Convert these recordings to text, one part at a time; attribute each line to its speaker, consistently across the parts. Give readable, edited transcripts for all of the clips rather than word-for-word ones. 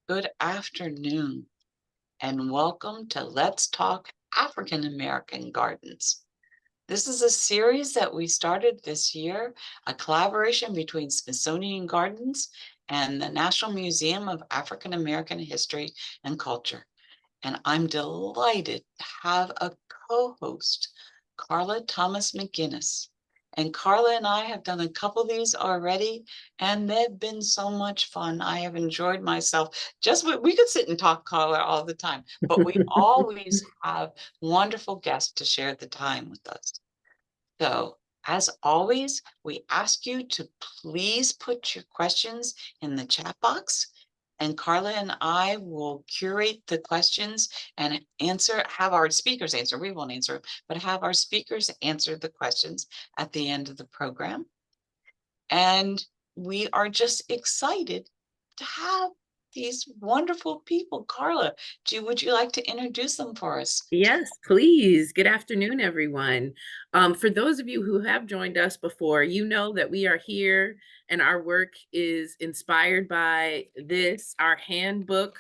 Speaker 1: Good afternoon, and welcome to Let's Talk African American Gardens. This is a series that we started this year, a collaboration between Smithsonian Gardens and the National Museum of African American History and Culture. And I'm delighted to have a co-host, Carla Thomas McGinnis. And Carla and I have done a couple of these already, and they've been so much fun. I have enjoyed myself. We could sit and talk, Carla, all the time, but we always have wonderful guests to share the time with us. So, as always, we ask you to please put your questions in the chat box, and Carla and I will curate the questions and have our speakers answer. We won't answer, but have our speakers answer the questions at the end of the program. And we are just excited to have these wonderful people. Carla, would you like to introduce them for us?
Speaker 2: Yes, please. Good afternoon, everyone. For those of you who have joined us before, you know that we are here and our work is inspired by our handbook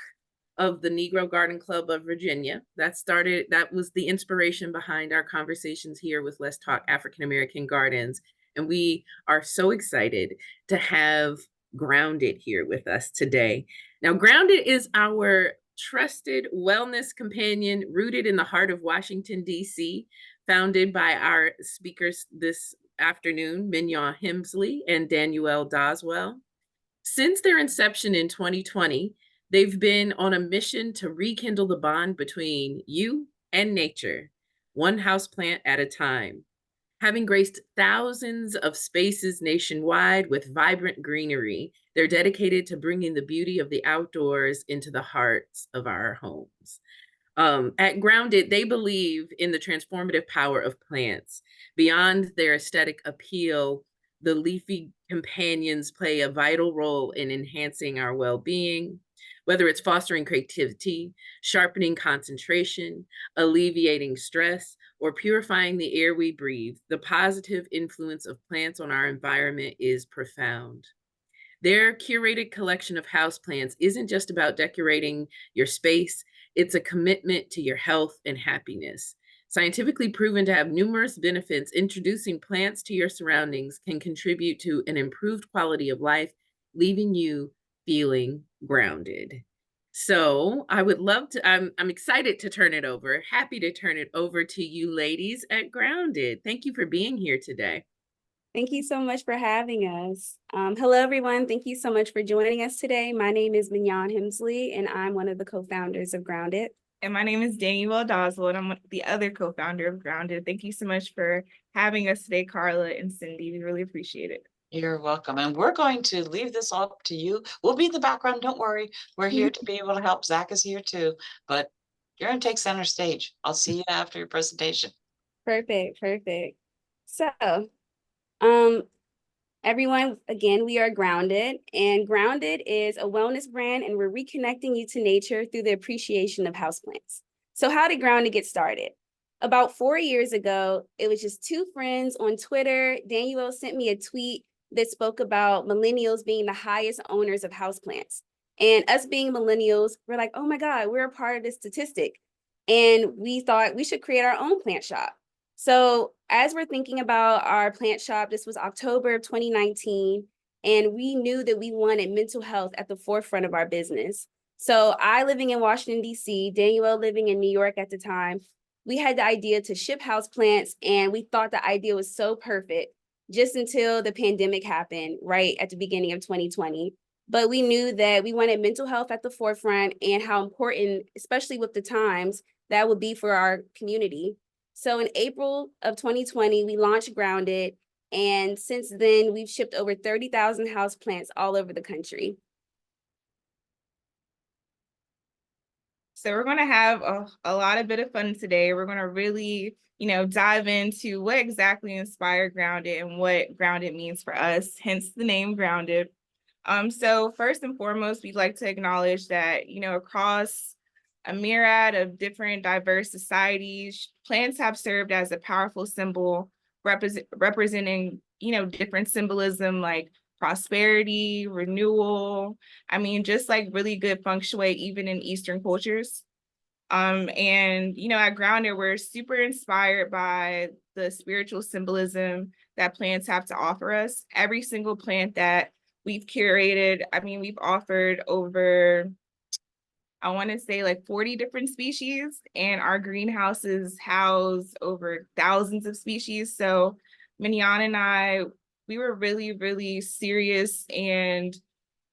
Speaker 2: of the Negro Garden Club of Virginia. That was the inspiration behind our conversations here with Let's Talk African American Gardens. And we are so excited to have Grounded here with us today. Now, Grounded is our trusted wellness companion rooted in the heart of Washington, D.C., founded by our speakers this afternoon, Mignon, Hemsley and Danuelle Doswell. Since their inception in 2020, they've been on a mission to rekindle the bond between you and nature, one houseplant at a time. Having graced thousands of spaces nationwide with vibrant greenery, they're dedicated to bringing the beauty of the outdoors into the hearts of our homes. At Grounded, they believe in the transformative power of plants. Beyond their aesthetic appeal, the leafy companions play a vital role in enhancing our well-being, whether it's fostering creativity, sharpening concentration, alleviating stress, or purifying the air we breathe. The positive influence of plants on our environment is profound. Their curated collection of houseplants isn't just about decorating your space, it's a commitment to your health and happiness. Scientifically proven to have numerous benefits, introducing plants to your surroundings can contribute to an improved quality of life, leaving you feeling grounded. So I would love to, I'm excited to turn it over, happy to turn it over to you ladies at Grounded. Thank you for being here today.
Speaker 3: Thank you so much for having us. Hello, everyone. Thank you so much for joining us today. My name is Mignon Hemsley, and I'm one of the co-founders of Grounded.
Speaker 4: And my name is Danuelle Doswell, and I'm the other co-founder of Grounded. Thank you so much for having us today, Carla and Cindy. We really appreciate it.
Speaker 1: You're welcome. And we're going to leave this all up to you. We'll be in the background. Don't worry. We're here to be able to help. Zach is here too, but you're going to take center stage. I'll see you after your presentation.
Speaker 3: Perfect. So, everyone, again, we are Grounded, and Grounded is a wellness brand, and we're reconnecting you to nature through the appreciation of houseplants. So how did Grounded get started? About 4 years ago, it was just two friends on Twitter. Danuelle sent me a tweet that spoke about millennials being the highest owners of houseplants. And us being millennials, we're like, oh my God, we're a part of this statistic. And we thought we should create our own plant shop. So as we're thinking about our plant shop, this was October of 2019, and we knew that we wanted mental health at the forefront of our business. So I living in Washington, D.C., Danuelle living in New York at the time, we had the idea to ship houseplants, and we thought the idea was so perfect just until the pandemic happened right at the beginning of 2020. But we knew that we wanted mental health at the forefront and how important, especially with the times, that would be for our community. So in April of 2020, we launched Grounded, and since then, we've shipped over 30,000 houseplants all over the country.
Speaker 4: So we're going to have a lot of bit of fun today. We're going to really, dive into what exactly inspired Grounded and what Grounded means for us, hence the name Grounded. So first and foremost, we'd like to acknowledge that, across a myriad of different diverse societies, plants have served as a powerful symbol representing, different symbolism like prosperity, renewal. I mean, just like really good feng shui, even in Eastern cultures. And at Grounded, we're super inspired by the spiritual symbolism that plants have to offer us. Every single plant that we've curated, I mean, we've offered over, I want to say like 40 different species, and our greenhouses house over thousands of species. So Mignon and I, we were really, really serious and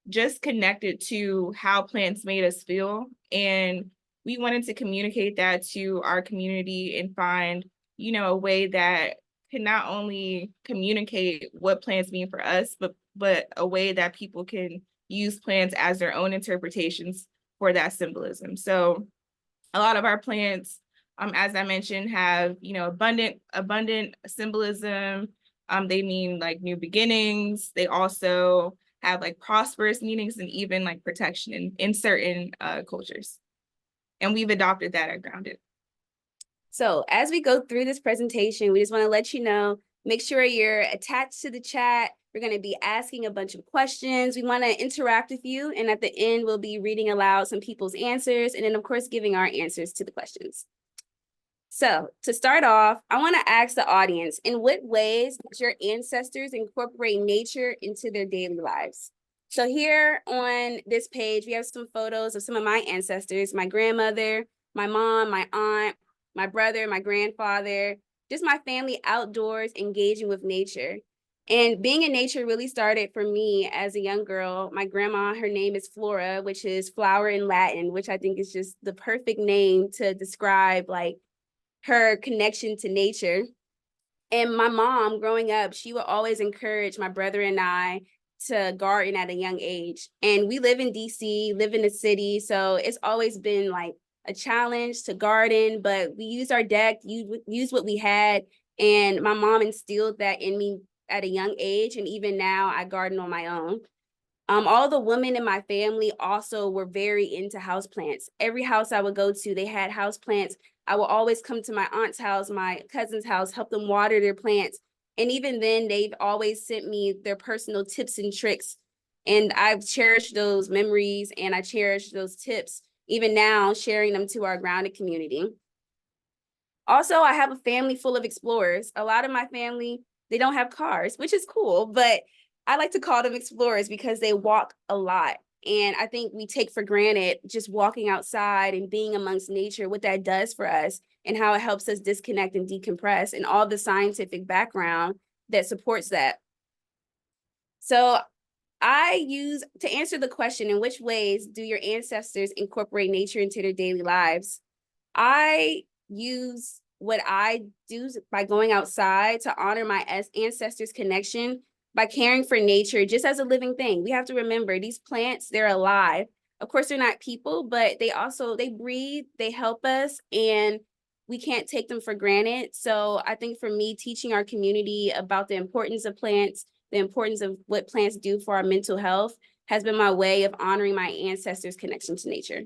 Speaker 4: just connected to how plants made us feel. And we wanted to communicate that to our community and find, a way that can not only communicate what plants mean for us, but a way that people can use plants as their own interpretations for that symbolism. So a lot of our plants, as I mentioned, have, abundant symbolism. They mean like new beginnings. They also have like prosperous meanings and even like protection in certain cultures. And we've adopted that at Grounded.
Speaker 3: So as we go through this presentation, we just want to let you know, make sure you're attached to the chat. We're going to be asking a bunch of questions. We want to interact with you. And at the end, we'll be reading aloud some people's answers. And then, of course, giving our answers to the questions. So to start off, I want to ask the audience, in what ways did your ancestors incorporate nature into their daily lives? So here on this page, we have some photos of some of my ancestors, my grandmother, my mom, my aunt, my brother, my grandfather, just my family outdoors engaging with nature. And being in nature really started for me as a young girl. My grandma, her name is Flora, which is flower in Latin, which I think is just the perfect name to describe like her connection to nature. And my mom, growing up, she would always encourage my brother and I to garden at a young age. And we live in DC, live in the city, so it's always been like a challenge to garden, but we use our deck, use what we had. And my mom instilled that in me at a young age. And even now I garden on my own. All the women in my family also were very into houseplants. Every house I would go to, they had houseplants. I will always come to my aunt's house, my cousin's house, help them water their plants. And even then, they've always sent me their personal tips and tricks. And I've cherished those memories and I cherish those tips, even now sharing them to our Grounded community. Also, I have a family full of explorers. A lot of my family, they don't have cars, which is cool, but I like to call them explorers because they walk a lot. And I think we take for granted just walking outside and being amongst nature, what that does for us and how it helps us disconnect and decompress and all the scientific background that supports that. So to answer the question, in which ways do your ancestors incorporate nature into their daily lives? I use what I do by going outside to honor my ancestors' connection by caring for nature just as a living thing. We have to remember these plants, they're alive. Of course, they're not people, but they breathe, they help us, and we can't take them for granted. So I think for me, teaching our community about the importance of plants, the importance of what plants do for our mental health has been my way of honoring my ancestors' connection to nature.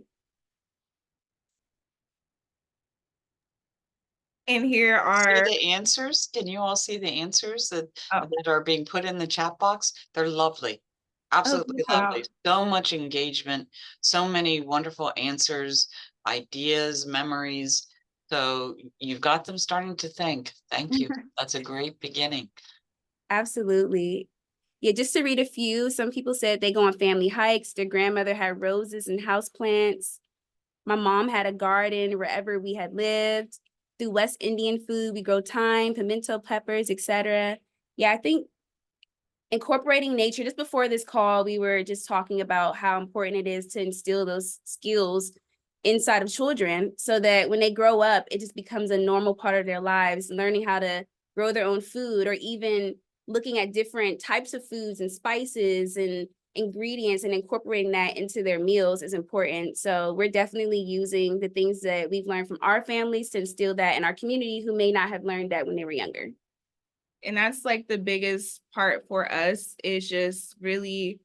Speaker 4: And here are
Speaker 1: the answers. Can you all see the answers that
Speaker 4: Oh.
Speaker 1: that are being put in the chat box? They're lovely. Absolutely
Speaker 4: wow.
Speaker 1: lovely. So much engagement, so many wonderful answers, ideas, memories. So you've got them starting to think. Thank you. That's a great beginning.
Speaker 3: Absolutely. Yeah, just to read a few, some people said they go on family hikes. Their grandmother had roses and houseplants. My mom had a garden wherever we had lived. Through West Indian food, we grow thyme, pimento peppers, etc. Yeah, I think incorporating nature, just before this call, we were just talking about how important it is to instill those skills inside of children so that when they grow up, it just becomes a normal part of their lives, learning how to grow their own food or even looking at different types of foods and spices and ingredients and incorporating that into their meals is important. So we're definitely using the things that we've learned from our families to instill that in our community who may not have learned that when they were younger.
Speaker 4: And that's like the biggest part for us, is just really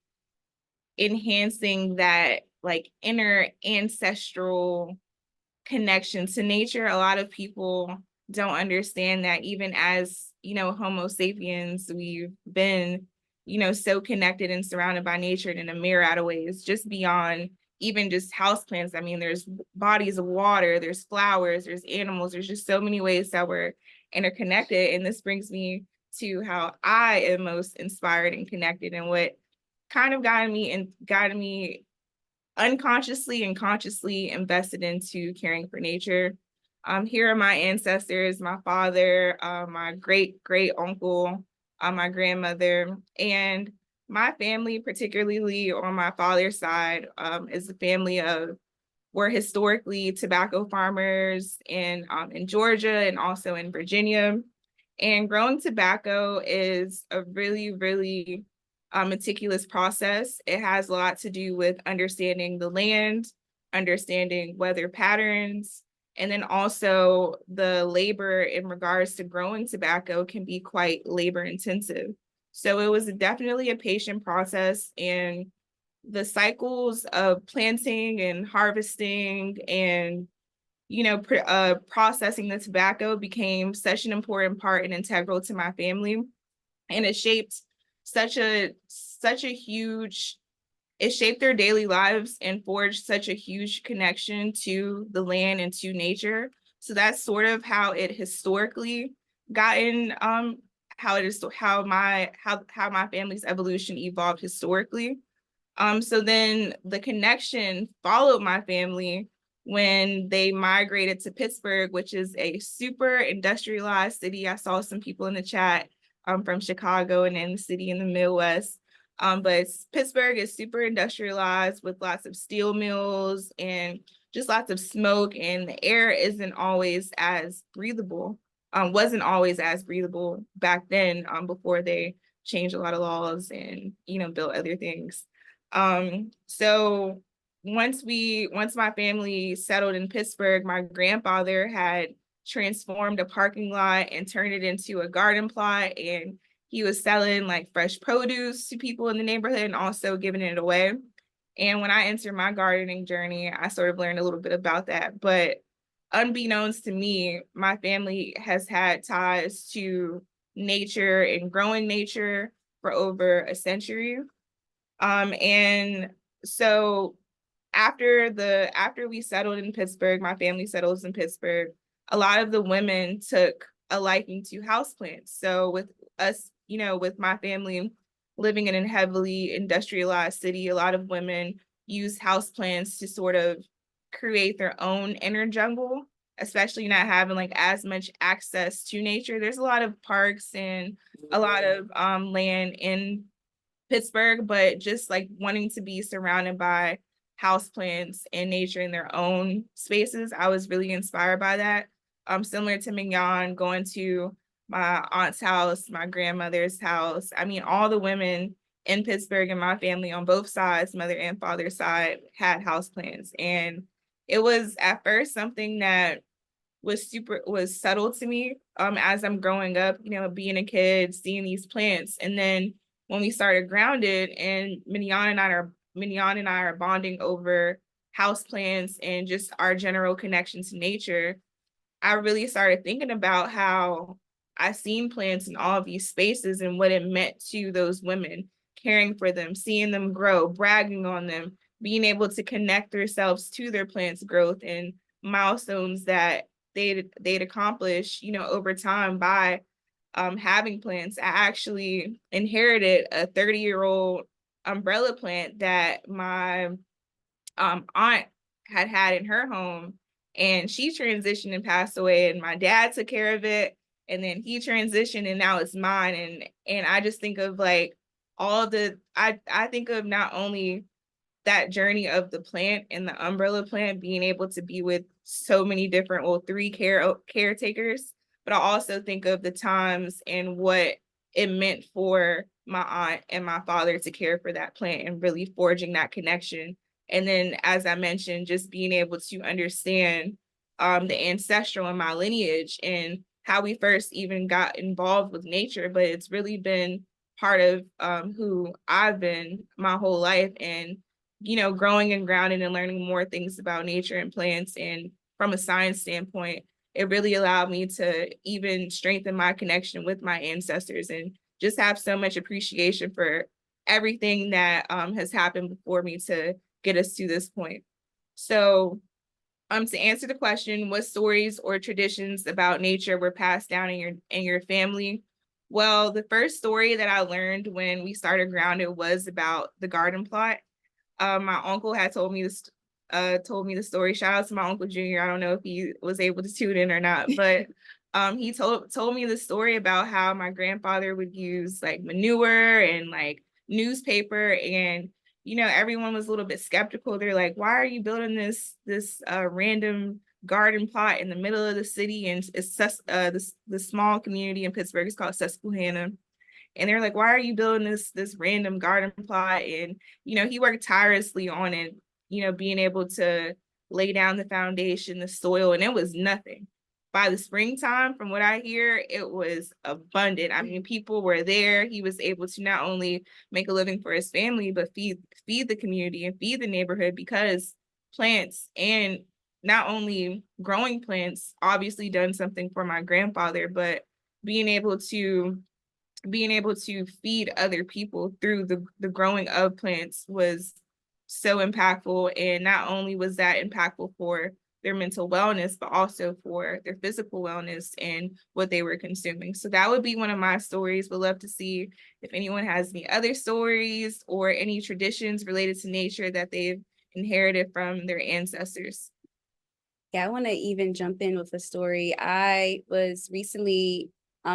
Speaker 4: enhancing that like inner ancestral connection to nature. A lot of people don't understand that even as, Homo sapiens, we've been, so connected and surrounded by nature in a myriad of ways, just beyond even just houseplants. I mean, there's bodies of water, there's flowers, there's animals, there's just so many ways that we're interconnected. And this brings me to how I am most inspired and connected, and what kind of guided me unconsciously and consciously invested into caring for nature. Here are my ancestors: my father, my great uncle, my grandmother, and my family, particularly on my father's side, is a family of were historically tobacco farmers in Georgia and also in Virginia. And growing tobacco is a really, really meticulous process. It has a lot to do with understanding the land, understanding weather patterns, and then also the labor in regards to growing tobacco can be quite labor intensive. So it was definitely a patient process, and the cycles of planting and harvesting and processing the tobacco became such an important part and integral to my family, and it shaped it shaped their daily lives and forged such a huge connection to the land and to nature. So that's sort of how it historically gotten how my family's evolution evolved historically. So then the connection followed my family when they migrated to Pittsburgh, which is a super industrialized city. I saw some people in the chat from Chicago and in the city in the Midwest. But Pittsburgh is super industrialized with lots of steel mills and just lots of smoke, and the air isn't always as breathable, wasn't always as breathable back then, before they changed a lot of laws and, built other things. So once my family settled in Pittsburgh, my grandfather had transformed a parking lot and turned it into a garden plot, and he was selling like fresh produce to people in the neighborhood and also giving it away. And when I entered my gardening journey, I sort of learned a little bit about that. But unbeknownst to me, my family has had ties to nature and growing nature for over a century. And so after we settled in Pittsburgh, my family settles in Pittsburgh, a lot of the women took a liking to houseplants. So with us, with my family living in a heavily industrialized city, a lot of women use houseplants to sort of create their own inner jungle, especially not having like as much access to nature. There's a lot of parks and a lot of land in Pittsburgh, but just like wanting to be surrounded by houseplants and nature in their own spaces, I was really inspired by that. Similar to Mignon, going to my aunt's house, my grandmother's house. I mean, all the women in Pittsburgh and my family on both sides, mother and father's side, had houseplants. And it was at first something that was subtle to me as I'm growing up, being a kid, seeing these plants. And then when we started Grounded, and Mignon and I are bonding over houseplants and just our general connection to nature, I really started thinking about how I seen plants in all of these spaces and what it meant to those women, caring for them, seeing them grow, bragging on them, being able to connect themselves to their plants' growth and milestones that they'd accomplish, over time by having plants. I actually inherited a 30-year-old umbrella plant that my aunt had in her home, and she transitioned and passed away, and my dad took care of it, and then he transitioned and now it's mine. And I just think of like I think of not only that journey of the plant and the umbrella plant, being able to be with so many different, three caretakers, but I also think of the times and what it meant for my aunt and my father to care for that plant and really forging that connection. And then, as I mentioned, just being able to understand the ancestral in my lineage and how we first even got involved with nature, but it's really been part of who I've been my whole life. And growing and grounding and learning more things about nature and plants, and from a science standpoint, it really allowed me to even strengthen my connection with my ancestors and just have so much appreciation for everything that has happened before me to get us to this point. So to answer the question, what stories or traditions about nature were passed down in your family? Well, the first story that I learned when we started Grounded was about the garden plot. My uncle had told me the story. Shout out to my Uncle Junior. I don't know if he was able to tune in or not, but he told me the story about how my grandfather would use like manure and like newspaper, and everyone was a little bit skeptical. They're like, why are you building this random garden plot in the middle of the city? And it's the small community in Pittsburgh is called Susquehanna. And they're like, why are you building this random garden plot? And he worked tirelessly on it, being able to lay down the foundation, the soil, and it was nothing. By the springtime, from what I hear, it was abundant. I mean, people were there. He was able to not only make a living for his family, but feed the community and feed the neighborhood, because plants, and not only growing plants, obviously done something for my grandfather, but being able to feed other people through the growing of plants was so impactful. And not only was that impactful for their mental wellness, but also for their physical wellness and what they were consuming. So that would be one of my stories. Would love to see if anyone has any other stories or any traditions related to nature that they've inherited from their ancestors.
Speaker 3: Yeah, I want to even jump in with a story. I was recently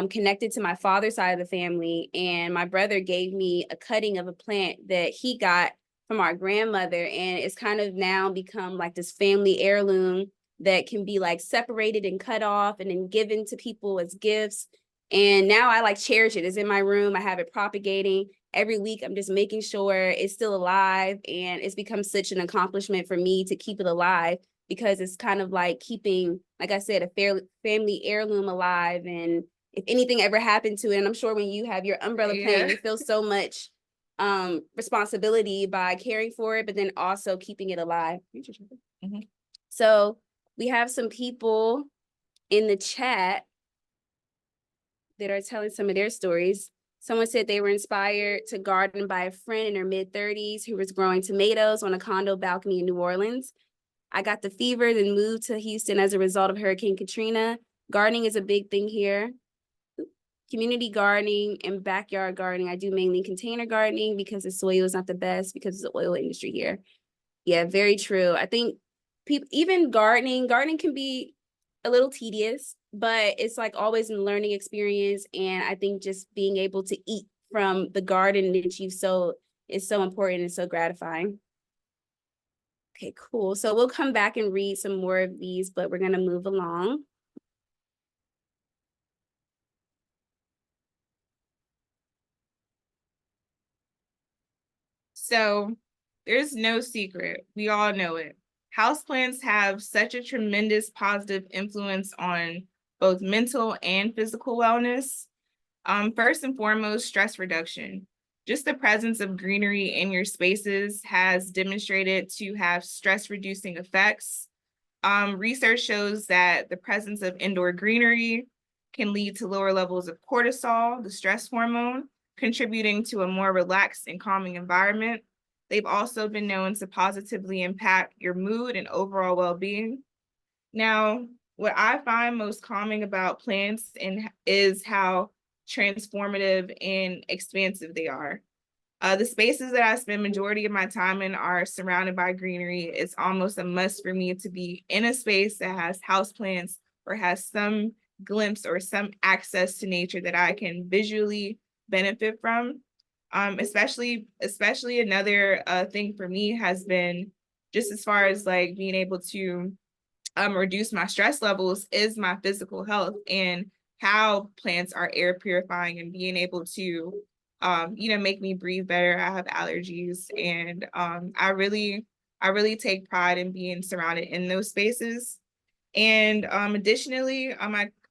Speaker 3: connected to my father's side of the family, and my brother gave me a cutting of a plant that he got from our grandmother, and it's kind of now become like this family heirloom that can be like separated and cut off and then given to people as gifts. And now I like cherish it. It's in my room. I have it propagating. Every week I'm just making sure it's still alive, and it's become such an accomplishment for me to keep it alive, because it's kind of like keeping, like I said, a family heirloom alive. And if anything ever happened to it, and I'm sure when you have your umbrella plant, you feel so much responsibility by caring for it, but then also keeping it alive. Mm-hmm. So we have some people in the chat that are telling some of their stories. Someone said they were inspired to garden by a friend in her mid-30s who was growing tomatoes on a condo balcony in New Orleans. I got the fever, then moved to Houston as a result of Hurricane Katrina. Gardening is a big thing here. Community gardening and backyard gardening. I do mainly container gardening because the soil is not the best because of the oil industry here. Yeah, very true. I think people, even gardening can be a little tedious, but it's like always a learning experience. And I think just being able to eat from the garden that you've sowed is so important and so gratifying. Okay, cool. So we'll come back and read some more of these, but we're going to move along.
Speaker 4: So there's no secret. We all know it. Houseplants have such a tremendous positive influence on both mental and physical wellness. First and foremost, stress reduction. Just the presence of greenery in your spaces has demonstrated to have stress reducing effects. Research shows that the presence of indoor greenery can lead to lower levels of cortisol, the stress hormone, contributing to a more relaxed and calming environment. They've also been known to positively impact your mood and overall well-being. Now, what I find most calming about plants is how transformative and expansive they are. The spaces that I spend majority of my time in are surrounded by greenery. It's almost a must for me to be in a space that has houseplants or has some glimpse or some access to nature that I can visually benefit from. Especially another thing for me has been just as far as like being able to reduce my stress levels is my physical health, and how plants are air purifying and being able to make me breathe better. I have allergies, and I really take pride in being surrounded in those spaces. And additionally,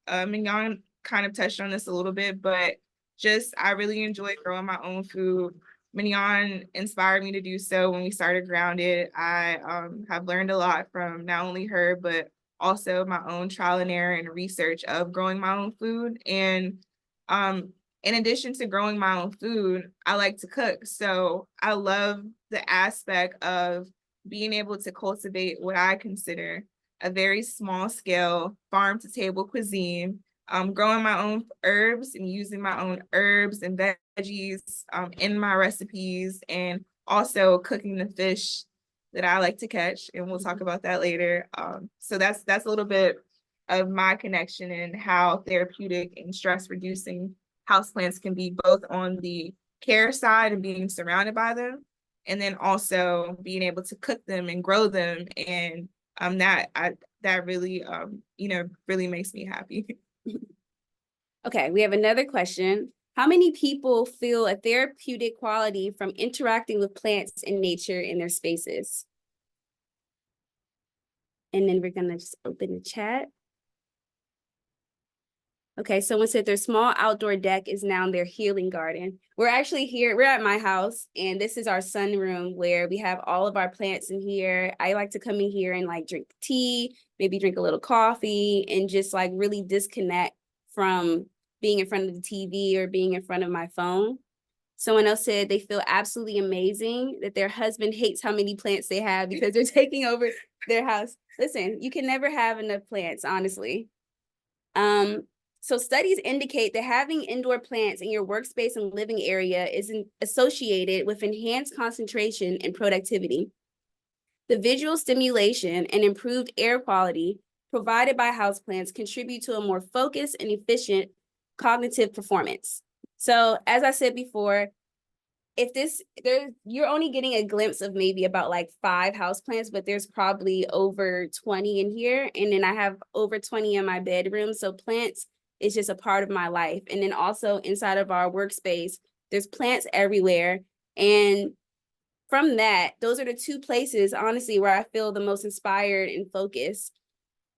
Speaker 4: Mignon kind of touched on this a little bit, but just I really enjoy growing my own food. Mignon inspired me to do so when we started Grounded. I have learned a lot from not only her, but also my own trial and error and research of growing my own food. And in addition to growing my own food, I like to cook. So I love the aspect of being able to cultivate what I consider a very small scale farm to table cuisine, growing my own herbs and using my own herbs and veggies in my recipes, and also cooking the fish that I like to catch, and we'll talk about that later. So that's a little bit of my connection and how therapeutic and stress reducing houseplants can be, both on the care side and being surrounded by them, and then also being able to cook them and grow them. And that really really makes me happy.
Speaker 3: Okay, we have another question. How many people feel a therapeutic quality from interacting with plants and nature in their spaces? And then we're gonna just open the chat. Okay, someone said their small outdoor deck is now their healing garden. We're actually here, we're at my house, and this is our sunroom where we have all of our plants in here. I like to come in here and like drink tea, maybe drink a little coffee, and just like really disconnect from being in front of the TV or being in front of my phone. Someone else said they feel absolutely amazing, that their husband hates how many plants they have because they're taking over their house. Listen, you can never have enough plants, honestly. So studies indicate that having indoor plants in your workspace and living area is associated with enhanced concentration and productivity. The visual stimulation and improved air quality provided by houseplants contribute to a more focused and efficient cognitive performance. So as I said before, you're only getting a glimpse of maybe about like 5 houseplants, but there's probably over 20 in here. And then I have over 20 in my bedroom. So plants is just a part of my life. And then also inside of our workspace, there's plants everywhere. And from that, those are the 2 places, honestly, where I feel the most inspired and focused.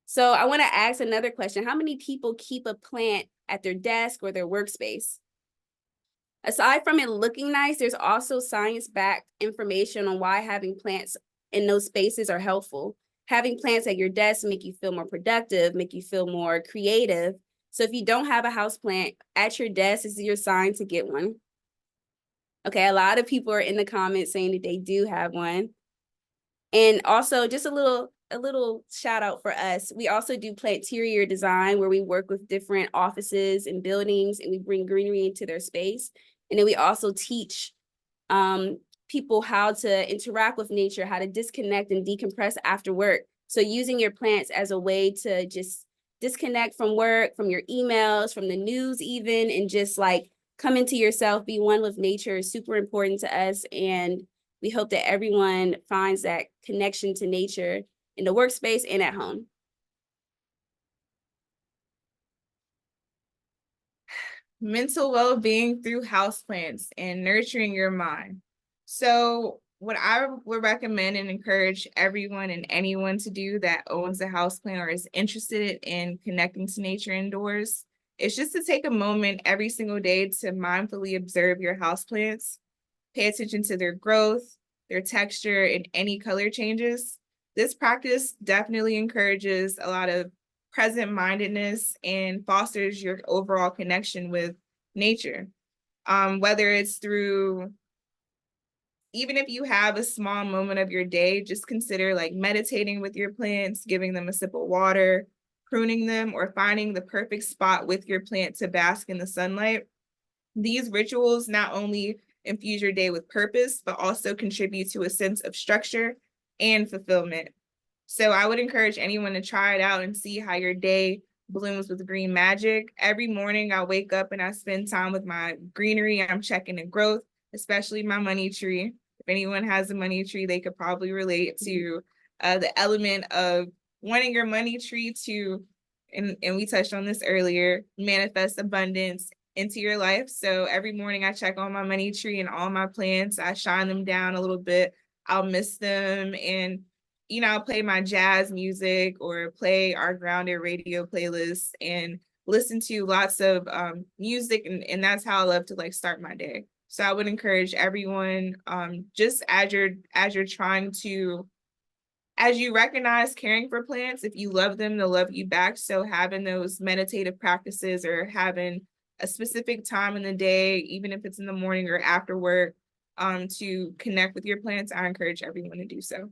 Speaker 3: So I want to ask another question. How many people keep a plant at their desk or their workspace? Aside from it looking nice, there's also science-backed information on why having plants in those spaces are helpful. Having plants at your desk make you feel more productive, make you feel more creative. So if you don't have a house plant at your desk, this is your sign to get one. Okay, a lot of people are in the comments saying that they do have one. And also just a little shout out for us. We also do planterior design, where we work with different offices and buildings and we bring greenery into their space. And then we also teach people how to interact with nature, how to disconnect and decompress after work. So using your plants as a way to just disconnect from work, from your emails, from the news even, and just like come into yourself, be one with nature is super important to us. And we hope that everyone finds that connection to nature in the workspace and at home.
Speaker 4: Mental well-being through houseplants and nurturing your mind. So what I would recommend and encourage everyone and anyone to do that owns a houseplant or is interested in connecting to nature indoors is just to take a moment every single day to mindfully observe your houseplants. Pay attention to their growth, their texture, and any color changes. This practice definitely encourages a lot of present-mindedness and fosters your overall connection with nature. Whether it's through, even if you have a small moment of your day, just consider like meditating with your plants, giving them a sip of water, pruning them, or finding the perfect spot with your plant to bask in the sunlight. These rituals not only infuse your day with purpose, but also contribute to a sense of structure and fulfillment. So I would encourage anyone to try it out and see how your day blooms with green magic. Every morning I wake up and I spend time with my greenery. I'm checking the growth, especially my money tree. If anyone has a money tree, they could probably relate to the element of wanting your money tree to, and we touched on this earlier, manifest abundance into your life. So every morning I check on my money tree and all my plants. I shine them down a little bit. I'll mist them, and I'll play my jazz music or play our grounded radio playlist and listen to lots of music, and that's how I love to like start my day. So I would encourage everyone, just as you're trying to, as you recognize caring for plants, if you love them, they'll love you back. So having those meditative practices or having a specific time in the day, even if it's in the morning or after work, to connect with your plants, I encourage everyone to do so.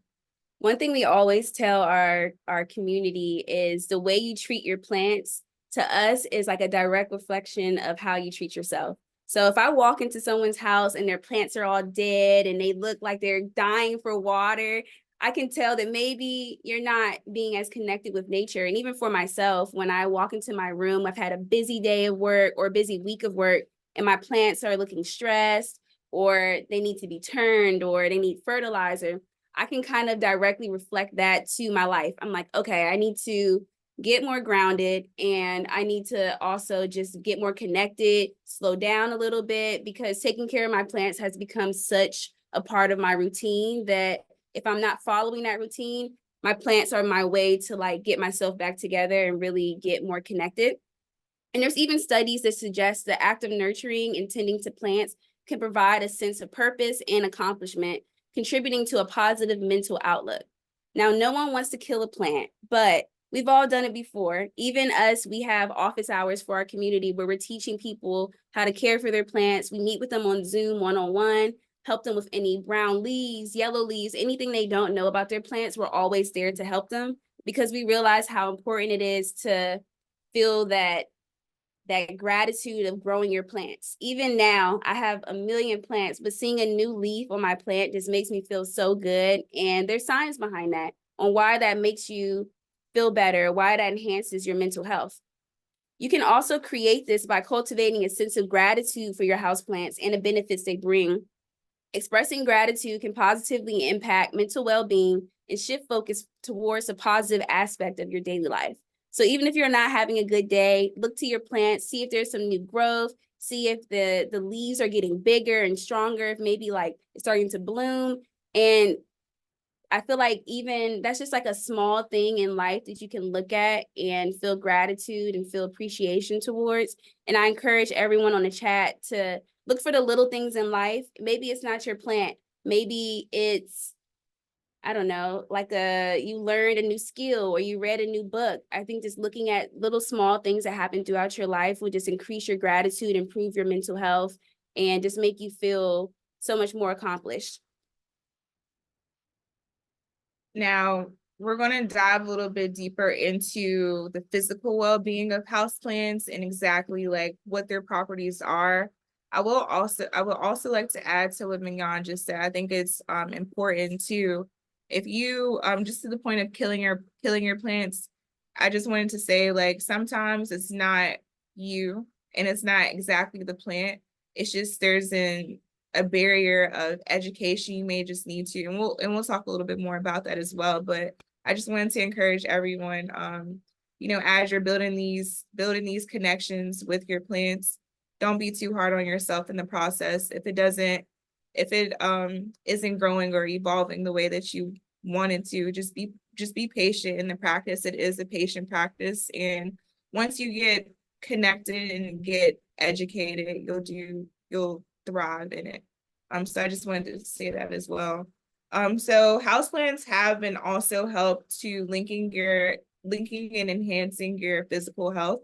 Speaker 3: One thing we always tell our community is the way you treat your plants to us is like a direct reflection of how you treat yourself. So if I walk into someone's house and their plants are all dead and they look like they're dying for water, I can tell that maybe you're not being as connected with nature. And even for myself, when I walk into my room, I've had a busy day of work or a busy week of work, and my plants are looking stressed, or they need to be turned, or they need fertilizer. I can kind of directly reflect that to my life. I'm like, okay, I need to get more grounded, and I need to also just get more connected, slow down a little bit, because taking care of my plants has become such a part of my routine that if I'm not following that routine, my plants are my way to like get myself back together and really get more connected. And there's even studies that suggest the act of nurturing and tending to plants can provide a sense of purpose and accomplishment, contributing to a positive mental outlook. Now, no one wants to kill a plant, but we've all done it before. Even us, we have office hours for our community where we're teaching people how to care for their plants. We meet with them on Zoom one-on-one, help them with any brown leaves, yellow leaves, anything they don't know about their plants. We're always there to help them because we realize how important it is to feel that gratitude of growing your plants. Even now, I have a million plants, but seeing a new leaf on my plant just makes me feel so good. And there's science behind that on why that makes you feel better, why that enhances your mental health. You can also create this by cultivating a sense of gratitude for your houseplants and the benefits they bring. Expressing gratitude can positively impact mental well-being and shift focus towards a positive aspect of your daily life. So even if you're not having a good day, look to your plants, see if there's some new growth, see if the leaves are getting bigger and stronger, if maybe like it's starting to bloom. And I feel like even that's just like a small thing in life that you can look at and feel gratitude and feel appreciation towards. And I encourage everyone on the chat to look for the little things in life. Maybe it's not your plant. Maybe it's, I don't know, like you learned a new skill or you read a new book. I think just looking at little small things that happen throughout your life will just increase your gratitude, improve your mental health, and just make you feel so much more accomplished.
Speaker 4: Now, we're going to dive a little bit deeper into the physical well-being of houseplants and exactly like what their properties are. I would also like to add to what Mignon just said. I think it's important too. If you just to the point of killing your plants, I just wanted to say like sometimes it's not you and it's not exactly the plant. It's just there's a barrier of education you may just need to, and we'll talk a little bit more about that as well. But I just wanted to encourage everyone, as you're building these connections with your plants, don't be too hard on yourself in the process. If it isn't growing or evolving the way that you wanted to, just be patient in the practice. It is a patient practice, and once you get connected and get educated, you'll thrive in it. So I just wanted to say that as well. So houseplants have been also helped to linking and enhancing your physical health.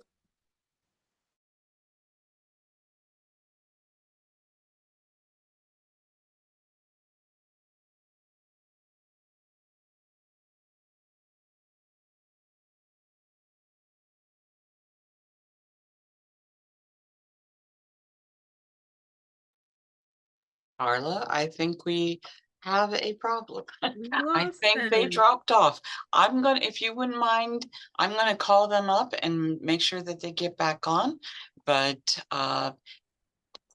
Speaker 1: Carla, I think we have a problem.
Speaker 2: We
Speaker 1: I
Speaker 2: lost
Speaker 1: think they
Speaker 2: them.
Speaker 1: dropped off. If you wouldn't mind, I'm gonna call them up and make sure that they get back on. But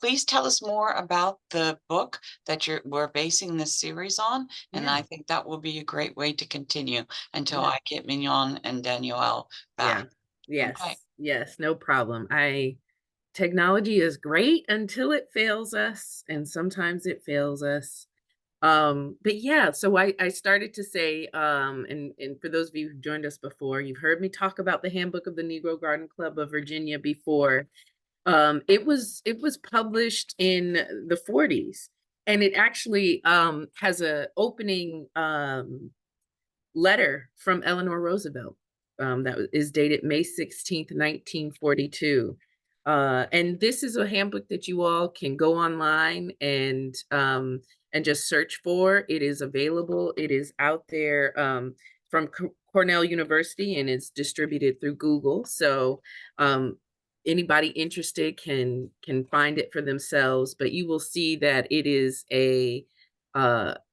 Speaker 1: please tell us more about the book that we're basing this series on. And
Speaker 2: Yeah.
Speaker 1: I think that will be a great way to continue until
Speaker 2: Yeah.
Speaker 1: I get Mignon and Danuelle back.
Speaker 2: Yeah.
Speaker 1: Okay.
Speaker 2: Yes, no problem. Technology is great until it fails us, and sometimes it fails us. But yeah, so I started to say, and for those of you who joined us before, you've heard me talk about the Handbook of the Negro Garden Club of Virginia before. It was published in the 40s, and it actually has a opening letter from Eleanor Roosevelt that is dated May 16th, 1942. And this is a handbook that you all can go online and just search for. It is available. It is out there from Cornell University, and it's distributed through Google. So anybody interested can find it for themselves. But you will see that it is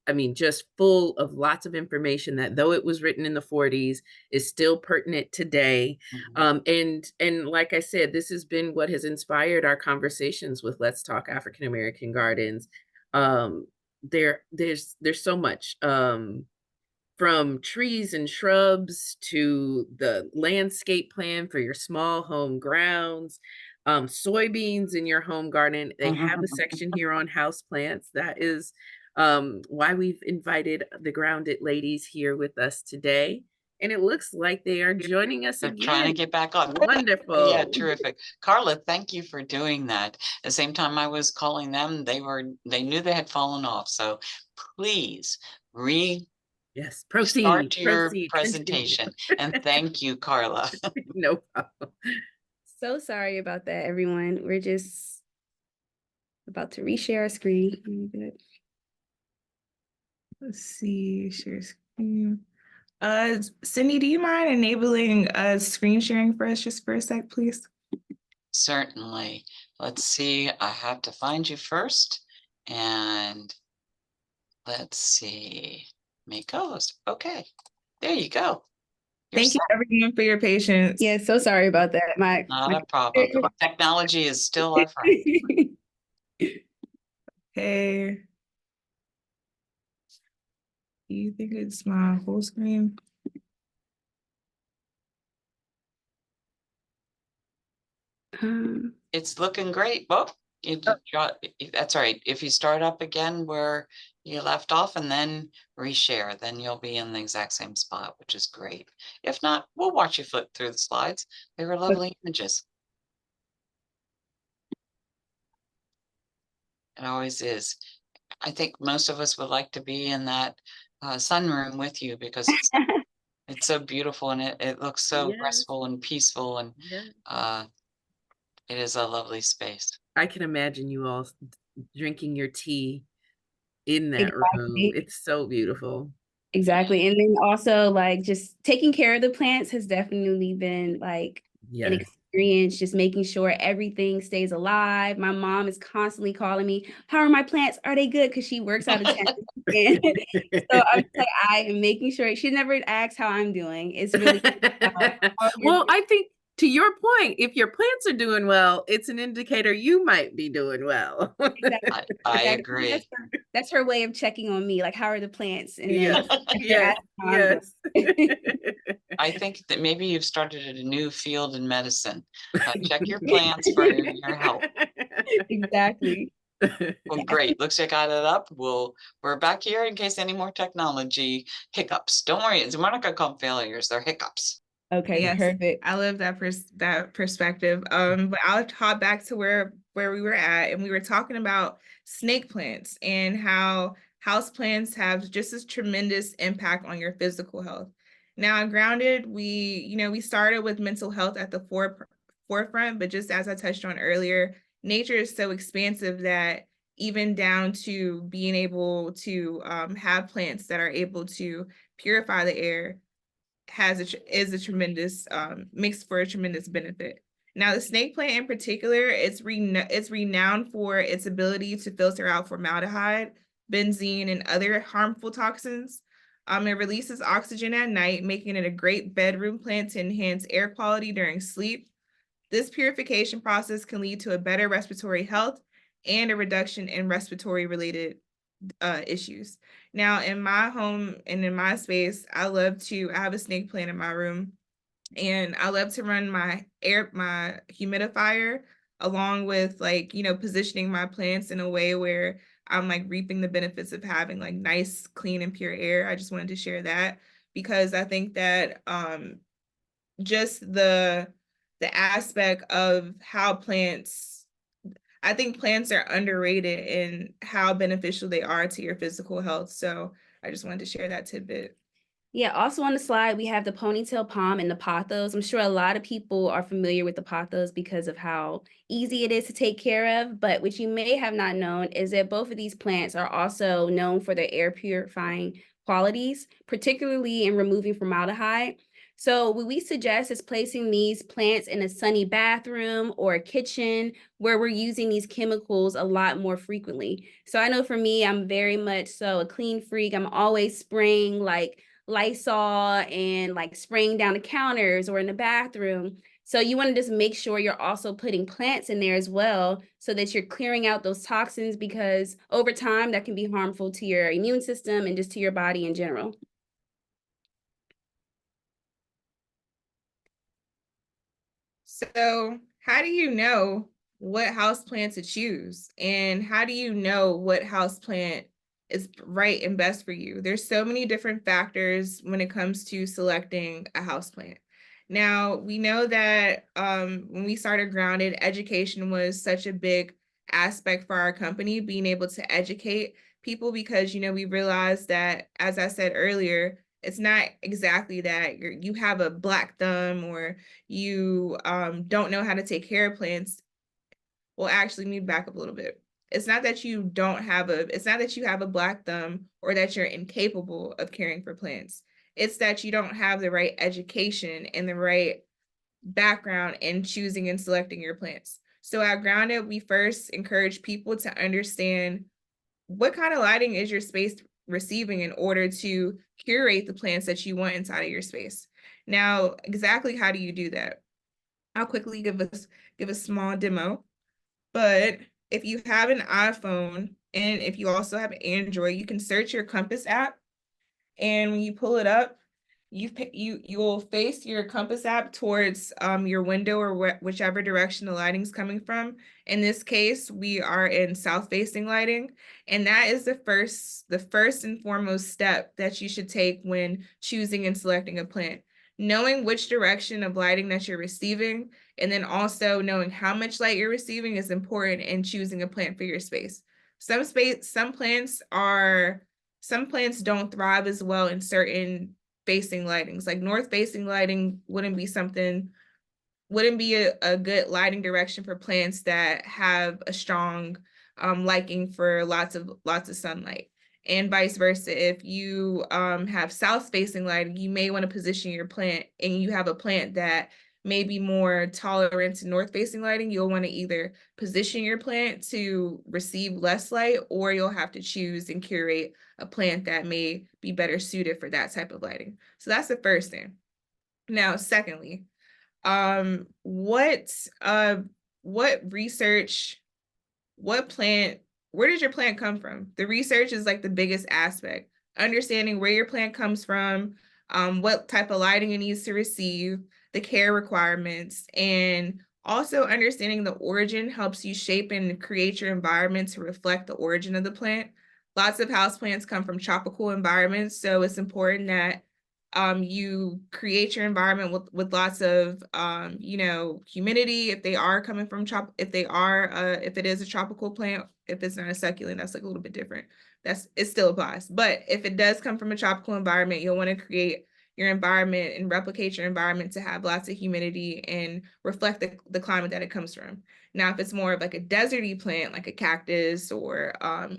Speaker 2: I mean, just full of lots of information that, though it was written in the 40s, is still pertinent today. And like I said, this has been what has inspired our conversations with Let's Talk African American Gardens. There's so much, from trees and shrubs to the landscape plan for your small home grounds, soybeans in your home garden. They have a section here on houseplants. That is why we've invited the Grounded ladies here with us today. And it looks like they are joining us
Speaker 1: They're
Speaker 2: again.
Speaker 1: trying to get back on.
Speaker 2: Wonderful.
Speaker 1: Yeah, terrific. Carla, thank you for doing that. At the same time I was calling them, they knew they had fallen off. So please
Speaker 2: Yes,
Speaker 1: start your
Speaker 2: proceed,
Speaker 1: presentation. And thank you, Carla.
Speaker 2: No problem.
Speaker 3: So sorry about that, everyone. We're just about to reshare our screen. Good.
Speaker 4: Let's see, share screen. Cindy, do you mind enabling screen sharing for us just for a sec, please?
Speaker 1: Certainly. Let's see. I have to find you first. And let's see. Make host. Okay. There you go.
Speaker 4: Thank you everyone for your patience.
Speaker 3: Yeah, so sorry about that.
Speaker 1: Not a problem. Technology is still our friend.
Speaker 4: Okay. Do you think it's my whole screen?
Speaker 1: It's looking great. Well, that's right. If you start up again where you left off and then reshare, then you'll be in the exact same spot, which is great. If not, we'll watch you flip through the slides. They were lovely images. It always is. I think most of us would like to be in that sunroom with you because it's so beautiful and it looks so
Speaker 2: Yes.
Speaker 1: restful and peaceful and it is a lovely space.
Speaker 2: I can imagine you all drinking your tea in that room.
Speaker 3: Exactly.
Speaker 2: It's so beautiful.
Speaker 3: Exactly. And then also like just taking care of the plants has definitely been like an experience, just making sure everything stays alive. My mom is constantly calling me, how are my plants? Are they good? Because she works out of town. So I'm like, I am making sure she never asks how I'm doing. It's really
Speaker 2: well, I think to your point, if your plants are doing well, it's an indicator you might be doing well.
Speaker 3: Exactly.
Speaker 1: I agree.
Speaker 3: That's her way of checking on me, like how are the plants? And
Speaker 2: yes, yes, yes.
Speaker 1: I think that maybe you've started a new field in medicine. Check your plants for your health.
Speaker 3: Exactly.
Speaker 1: Well, great. Looks like I got it up. We're back here in case any more technology hiccups. Don't worry, we're not gonna call them failures. They're hiccups.
Speaker 3: Okay,
Speaker 4: yes,
Speaker 3: perfect.
Speaker 4: I love that perspective. But I'll hop back to where we were at, and we were talking about snake plants and how house plants have just as tremendous impact on your physical health. Now, Grounded, we started with mental health at the forefront, but just as I touched on earlier, nature is so expansive that even down to being able to have plants that are able to purify the air is a tremendous makes for a tremendous benefit. Now, the snake plant in particular, it's renowned for its ability to filter out formaldehyde, benzene, and other harmful toxins. It releases oxygen at night, making it a great bedroom plant to enhance air quality during sleep. This purification process can lead to a better respiratory health and a reduction in respiratory related issues. Now, in my home and in my space, I have a snake plant in my room, and I love to run my humidifier along with positioning my plants in a way where I'm like reaping the benefits of having like nice, clean, and pure air. I just wanted to share that because I think that just the aspect of how I think plants are underrated in how beneficial they are to your physical health. So I just wanted to share that tidbit.
Speaker 3: Yeah, also on the slide, we have the ponytail palm and the pothos. I'm sure a lot of people are familiar with the pothos because of how easy it is to take care of. But what you may have not known is that both of these plants are also known for their air purifying qualities, particularly in removing formaldehyde. So what we suggest is placing these plants in a sunny bathroom or a kitchen where we're using these chemicals a lot more frequently. So I know for me, I'm very much so a clean freak. I'm always spraying like Lysol and like spraying down the counters or in the bathroom. So you want to just make sure you're also putting plants in there as well so that you're clearing out those toxins, because over time that can be harmful to your immune system and just to your body in general.
Speaker 4: So how do you know what houseplant to choose? And how do you know what houseplant is right and best for you? There's so many different factors when it comes to selecting a houseplant. Now, we know that when we started Grounded, education was such a big aspect for our company, being able to educate people, because, we realized that, as I said earlier, it's not exactly that you have a black thumb or you don't know how to take care of plants. Well, actually, let me back up a little bit. It's not that you have a black thumb or that you're incapable of caring for plants. It's that you don't have the right education and the right background in choosing and selecting your plants. So at Grounded, we first encourage people to understand what kind of lighting is your space receiving in order to curate the plants that you want inside of your space. Now, exactly how do you do that? I'll quickly give a small demo. But if you have an iPhone and if you also have Android, you can search your Compass app, and when you pull it up, you'll face your Compass app towards your window or whichever direction the lighting's coming from. In this case, we are in south facing lighting, and that is the first and foremost step that you should take when choosing and selecting a plant. Knowing which direction of lighting that you're receiving, and then also knowing how much light you're receiving, is important in choosing a plant for your space. Some plants don't thrive as well in certain facing lightings. Like north facing lighting wouldn't be a good lighting direction for plants that have a strong liking for lots of sunlight. And vice versa, if you have south facing lighting, you may want to position your plant, and you have a plant that may be more tolerant to north facing lighting, you'll want to either position your plant to receive less light, or you'll have to choose and curate a plant that may be better suited for that type of lighting. So that's the first thing. Now, secondly, what research, where does your plant come from? The research is like the biggest aspect. Understanding where your plant comes from, what type of lighting it needs to receive, the care requirements, and also understanding the origin helps you shape and create your environment to reflect the origin of the plant. Lots of houseplants come from tropical environments, so it's important that you create your environment with lots of humidity. If they are coming from if it is a tropical plant, if it's not a succulent, that's like a little bit different. It still applies. But if it does come from a tropical environment, you'll want to create your environment and replicate your environment to have lots of humidity and reflect the climate that it comes from. Now, if it's more of like a deserty plant, like a cactus, or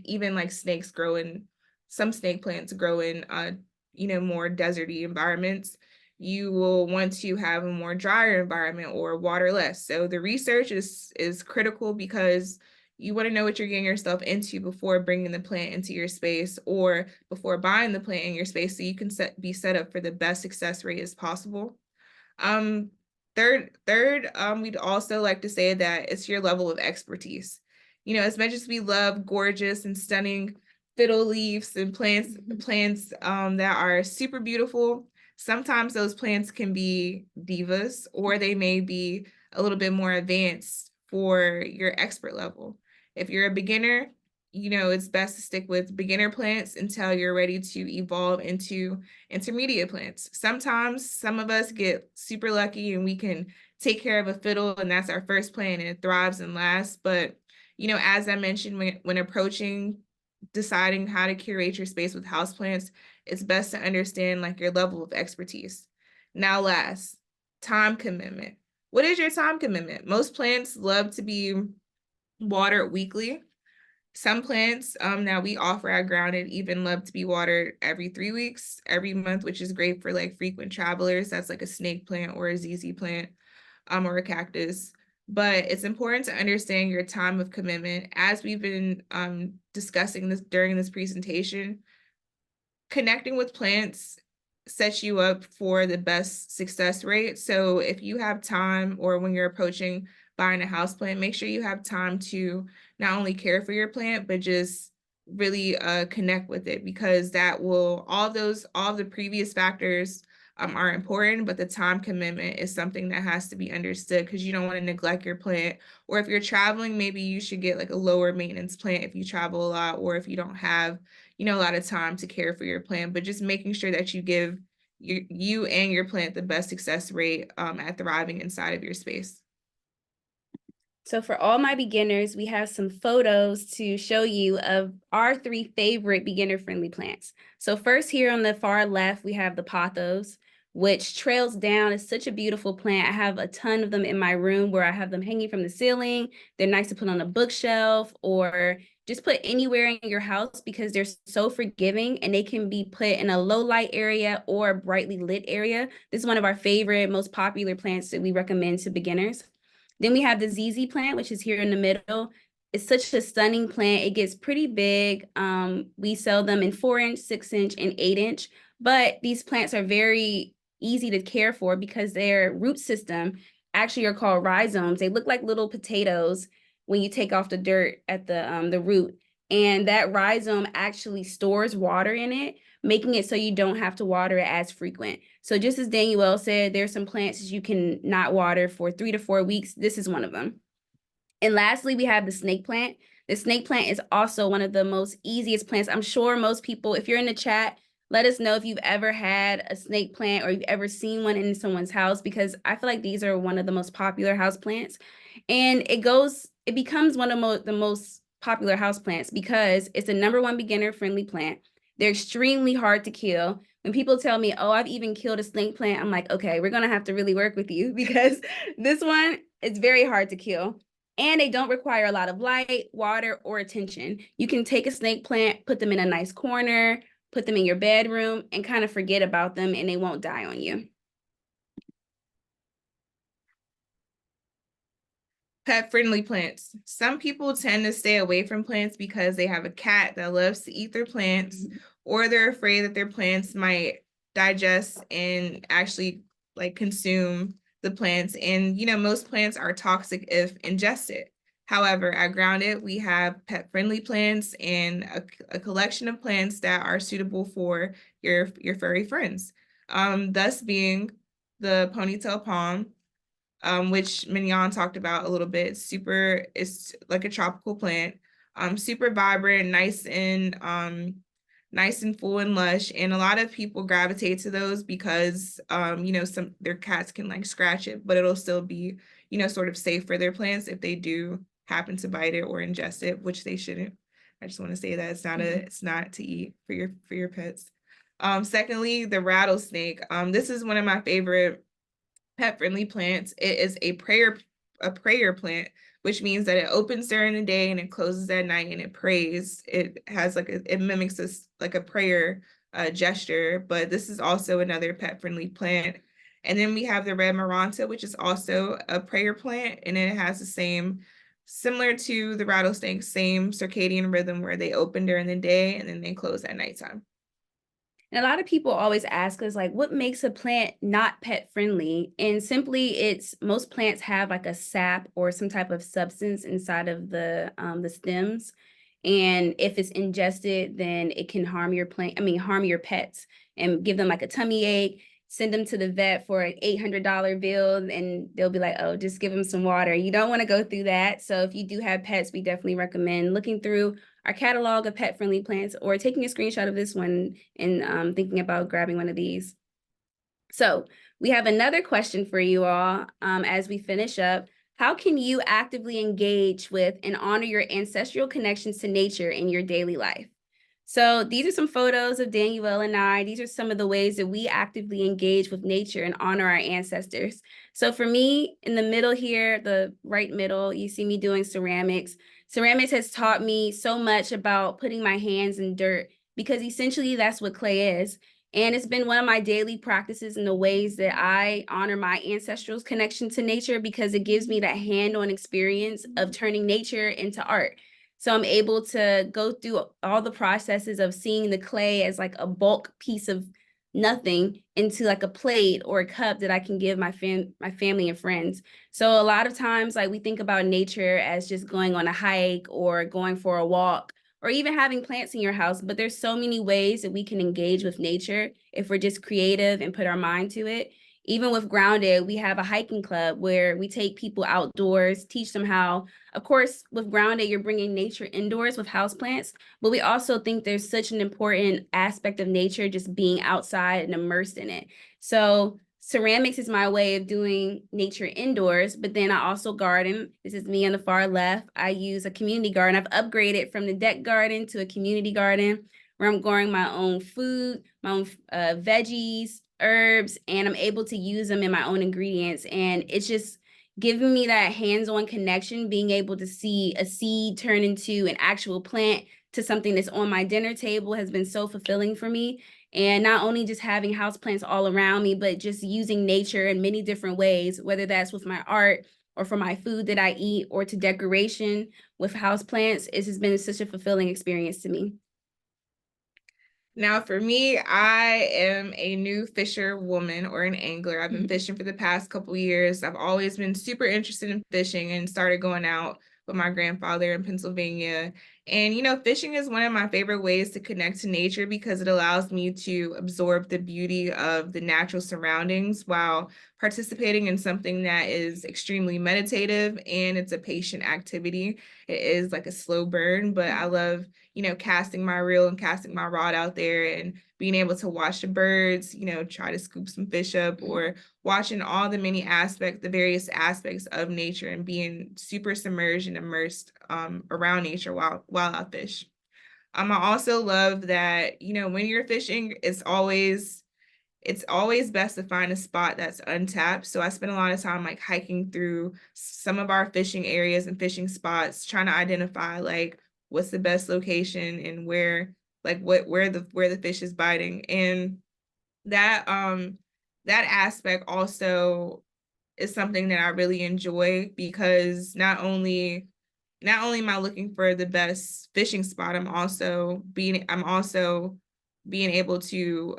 Speaker 4: even like some snake plants grow in more deserty environments, you will want to have a more drier environment or water less. So the research is critical, because you want to know what you're getting yourself into before bringing the plant into your space or before buying the plant in your space, so you can be set up for the best success rate as possible. Third, we'd also like to say that it's your level of expertise. As much as we love gorgeous and stunning fiddle leaves and plants that are super beautiful, sometimes those plants can be divas, or they may be a little bit more advanced for your expert level. If you're a beginner, it's best to stick with beginner plants until you're ready to evolve into intermediate plants. Sometimes some of us get super lucky and we can take care of a fiddle, and that's our first plant, and it thrives and lasts. But as I mentioned, when approaching deciding how to curate your space with houseplants, it's best to understand like your level of expertise. Now last, time commitment. What is your time commitment? Most plants love to be watered weekly. Some plants that we offer at Grounded even love to be watered every 3 weeks, every month, which is great for like frequent travelers. That's like a snake plant or a ZZ plant or a cactus. But it's important to understand your time of commitment. As we've been discussing this during this presentation, connecting with plants sets you up for the best success rate. So if you have time, or when you're approaching buying a house plant, make sure you have time to not only care for your plant, but just really connect with it, because that will, all the previous factors are important, but the time commitment is something that has to be understood, because you don't want to neglect your plant. Or if you're traveling, maybe you should get like a lower maintenance plant if you travel a lot, or if you don't have, you know, a lot of time to care for your plant. But just making sure that you give you and your plant the best success rate at thriving inside of your space.
Speaker 3: So for all my beginners, we have some photos to show you of our 3 favorite beginner-friendly plants. So first, here on the far left, we have the pothos, which trails down. It's such a beautiful plant. I have a ton of them in my room where I have them hanging from the ceiling. They're nice to put on a bookshelf or just put anywhere in your house, because they're so forgiving and they can be put in a low light area or a brightly lit area. This is one of our favorite, most popular plants that we recommend to beginners. Then we have the ZZ plant, which is here in the middle. It's such a stunning plant. It gets pretty big. We sell them in 4-inch, 6-inch, and 8-inch, but these plants are very easy to care for because their root system actually are called rhizomes. They look like little potatoes when you take off the dirt at the root. And that rhizome actually stores water in it, making it so you don't have to water it as frequent. So just as Danuelle said, there's some plants you can not water for 3 to 4 weeks. This is one of them. And lastly, we have the snake plant. The snake plant is also one of the most easiest plants. I'm sure most people, if you're in the chat, let us know if you've ever had a snake plant or you've ever seen one in someone's house, because I feel like these are one of the most popular house plants. And it becomes one of the most popular house plants because it's the #1 beginner-friendly plant. They're extremely hard to kill. When people tell me, oh, I've even killed a snake plant, I'm like, okay, we're gonna have to really work with you, because this one is very hard to kill. And they don't require a lot of light, water, or attention. You can take a snake plant, put them in a nice corner, put them in your bedroom, and kind of forget about them, and they won't die on you.
Speaker 4: Pet-friendly plants. Some people tend to stay away from plants because they have a cat that loves to eat their plants, or they're afraid that their plants might digest and actually like consume the plants. And you know, most plants are toxic if ingested. However, at Grounded, we have pet-friendly plants and a collection of plants that are suitable for your furry friends. Thus being the ponytail palm, which Mignon talked about a little bit. It's like a tropical plant, super vibrant, nice and full and lush. And a lot of people gravitate to those because, you know, their cats can like scratch it, but it'll still be, you know, sort of safe for their plants if they do happen to bite it or ingest it, which they shouldn't. I just want to say that it's not to eat for your pets. Secondly, the rattlesnake. This is one of my favorite pet-friendly plants. It is a prayer plant, which means that it opens during the day and it closes at night and it prays. It has it mimics this like a prayer gesture, but this is also another pet-friendly plant. And then we have the red maranta, which is also a prayer plant, and it has the same, similar to the rattlesnake, same circadian rhythm where they open during the day and then they close at nighttime.
Speaker 3: And a lot of people always ask us, like, what makes a plant not pet friendly? And simply, most plants have like a sap or some type of substance inside of the stems. And if it's ingested, then it can harm your pets and give them like a tummy ache. Send them to the vet for an $800 bill, and they'll be like, oh, just give them some water. You don't want to go through that. So if you do have pets, we definitely recommend looking through our catalog of pet-friendly plants or taking a screenshot of this one and thinking about grabbing one of these. So we have another question for you all as we finish up. How can you actively engage with and honor your ancestral connections to nature in your daily life? So these are some photos of Danuelle and I. These are some of the ways that we actively engage with nature and honor our ancestors. So for me, in the middle here, the right middle, you see me doing ceramics. Ceramics has taught me so much about putting my hands in dirt, because essentially that's what clay is. And it's been one of my daily practices in the ways that I honor my ancestral's connection to nature, because it gives me that hand-on experience of turning nature into art. So I'm able to go through all the processes of seeing the clay as like a bulk piece of nothing into like a plate or a cup that I can give my family and friends. So a lot of times, like, we think about nature as just going on a hike or going for a walk or even having plants in your house, but there's so many ways that we can engage with nature if we're just creative and put our mind to it. Even with Grounded, we have a hiking club where we take people outdoors, teach them how. Of course, with Grounded, you're bringing nature indoors with houseplants, but we also think there's such an important aspect of nature just being outside and immersed in it. So ceramics is my way of doing nature indoors, but then I also garden. This is me on the far left. I use a community garden. I've upgraded from the deck garden to a community garden where I'm growing my own food, my own veggies, herbs, and I'm able to use them in my own ingredients. And it's just giving me that hands-on connection, being able to see a seed turn into an actual plant to something that's on my dinner table has been so fulfilling for me. And not only just having houseplants all around me, but just using nature in many different ways, whether that's with my art or for my food that I eat or to decoration with houseplants. It has been such a fulfilling experience to me.
Speaker 4: Now, for me, I am a new fisher woman or an angler. I've been fishing for the past couple years. I've always been super interested in fishing and started going out with my grandfather in Pennsylvania. And, fishing is one of my favorite ways to connect to nature because it allows me to absorb the beauty of the natural surroundings while participating in something that is extremely meditative, and it's a patient activity. It is like a slow burn, but I love casting my reel and casting my rod out there and being able to watch the birds, try to scoop some fish up, or watching all the the various aspects of nature and being super submerged and immersed around nature while I fish. I also love that, when you're fishing, it's always best to find a spot that's untapped. So I spend a lot of time like hiking through some of our fishing areas and fishing spots, trying to identify like what's the best location and where the fish is biting. And that that aspect also is something that I really enjoy, because not only am I looking for the best fishing spot, I'm also being able to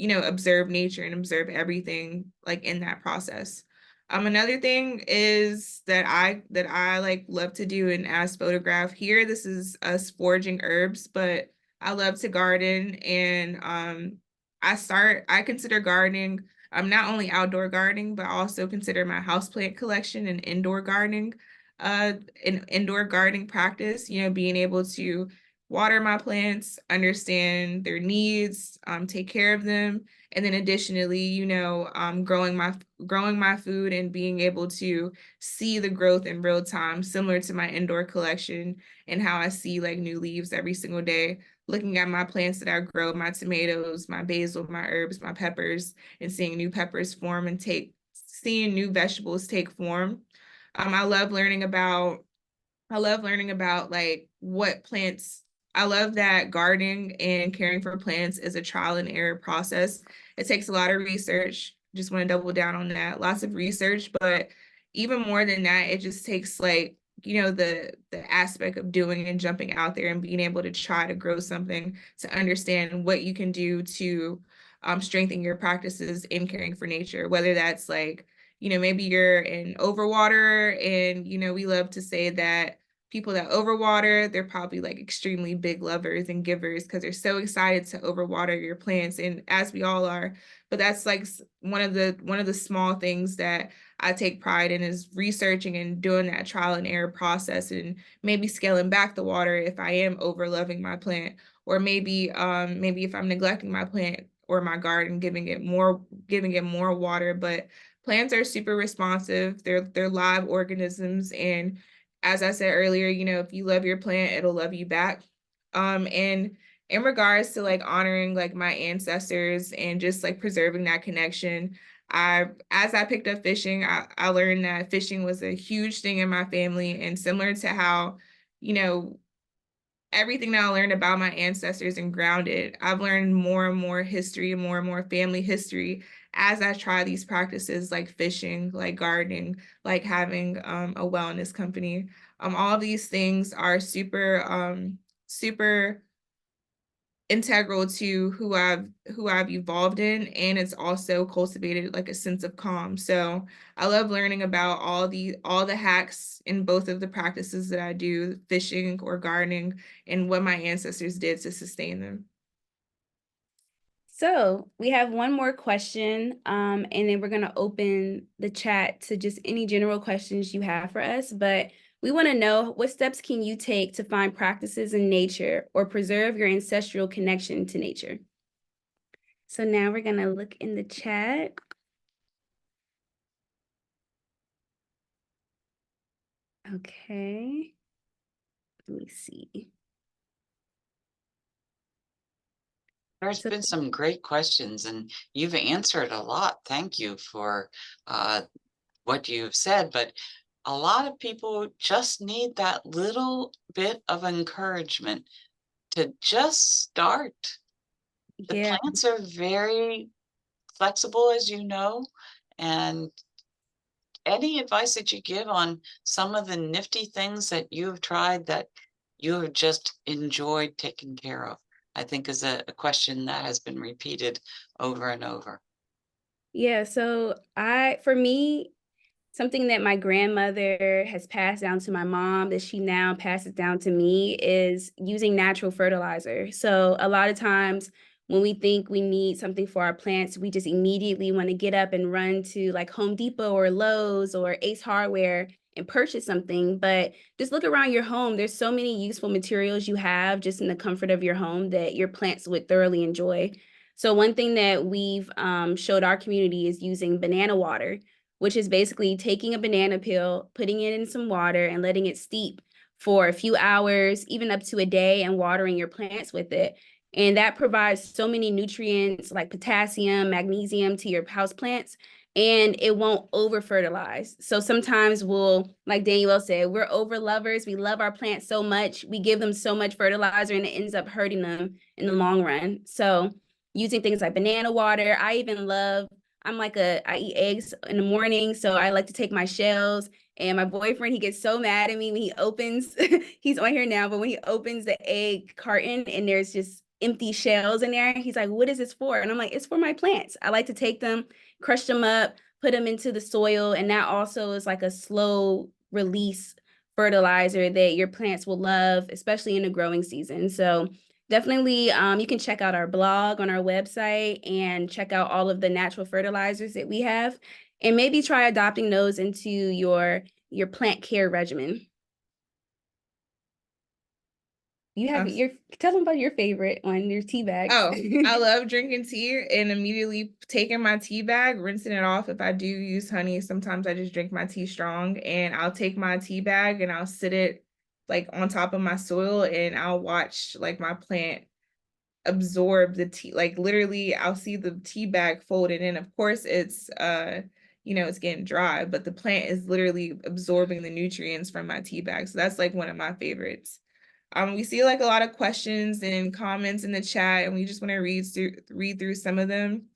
Speaker 4: observe nature and observe everything like in that process. Another thing is that I like love to do and as photograph here. This is us foraging herbs, but I love to garden, and I consider gardening not only outdoor gardening, but also consider my houseplant collection and indoor gardening an indoor gardening practice, being able to water my plants, understand their needs, take care of them. And then additionally, growing my food and being able to see the growth in real time, similar to my indoor collection and how I see like new leaves every single day, looking at my plants that I grow, my tomatoes, my basil, my herbs, my peppers, and seeing new peppers form and seeing new vegetables take form. I love learning about like what plants. I love that gardening and caring for plants is a trial and error process. It takes a lot of research. Just want to double down on that. Lots of research, but even more than that, it just takes like, the aspect of doing and jumping out there and being able to try to grow something, to understand what you can do to strengthen your practices in caring for nature, whether that's like, maybe you're an overwaterer, and, we love to say that people that overwater, they're probably like extremely big lovers and givers because they're so excited to overwater your plants, and as we all are. But that's like one of the small things that I take pride in, is researching and doing that trial and error process, and maybe scaling back the water if I am over loving my plant, or maybe if I'm neglecting my plant or my garden, giving it more water. But plants are super responsive. They're live organisms, and as I said earlier, if you love your plant, it'll love you back. And in regards to like honoring like my ancestors and just like preserving that connection, as I picked up fishing, I learned that fishing was a huge thing in my family, and similar to how, you know, everything that I learned about my ancestors and grounded, I've learned more and more history and more family history as I try these practices like fishing, like gardening, like having a wellness company. All of these things are super integral to who I've evolved in, and it's also cultivated like a sense of calm. So I love learning about all the hacks in both of the practices that I do, fishing or gardening, and what my ancestors did to sustain them.
Speaker 3: So we have one more question, and then we're going to open the chat to just any general questions you have for us. But we want to know, what steps can you take to find practices in nature or preserve your ancestral connection to nature? So now we're going to look in the chat. Okay. Let me see.
Speaker 1: There's been some great questions, and you've answered a lot. Thank you for what you've said, but a lot of people just need that little bit of encouragement to just start. The
Speaker 3: Yeah.
Speaker 1: plants are very flexible, as you know, and any advice that you give on some of the nifty things that you've tried that you have just enjoyed taking care of, I think is a question that has been repeated over and over.
Speaker 3: Yeah, so for me, something that my grandmother has passed down to my mom that she now passes down to me is using natural fertilizer. So a lot of times when we think we need something for our plants, we just immediately want to get up and run to like Home Depot or Lowe's or Ace Hardware and purchase something. But just look around your home. There's so many useful materials you have just in the comfort of your home that your plants would thoroughly enjoy. So one thing that we've showed our community is using banana water, which is basically taking a banana peel, putting it in some water and letting it steep for a few hours, even up to a day, and watering your plants with it. And that provides so many nutrients like potassium, magnesium to your house plants, and it won't over fertilize. So sometimes like Danuelle said, we're over lovers. We love our plants so much. We give them so much fertilizer and it ends up hurting them in the long run. So using things like banana water, I eat eggs in the morning, so I like to take my shells. And my boyfriend, he gets so mad at me when he opens, he's on here now, but when he opens the egg carton and there's just empty shells in there, he's like, "What is this for?" And I'm like, "It's for my plants. I like to take them, crush them up, put them into the soil." And that also is like a slow release fertilizer that your plants will love, especially in the growing season. So definitely, you can check out our blog on our website and check out all of the natural fertilizers that we have, and maybe try adopting those into your plant care regimen. Tell them about your favorite one, your tea bags.
Speaker 4: Oh, I love drinking tea and immediately taking my tea bag, rinsing it off. If I do use honey, sometimes I just drink my tea strong, and I'll take my tea bag and I'll sit it like on top of my soil, and I'll watch like my plant absorb the tea. Like literally I'll see the tea bag folded in. Of course it's it's getting dry, but the plant is literally absorbing the nutrients from my tea bag. So that's like one of my favorites. We see like a lot of questions and comments in the chat, and we just want to read through some of them.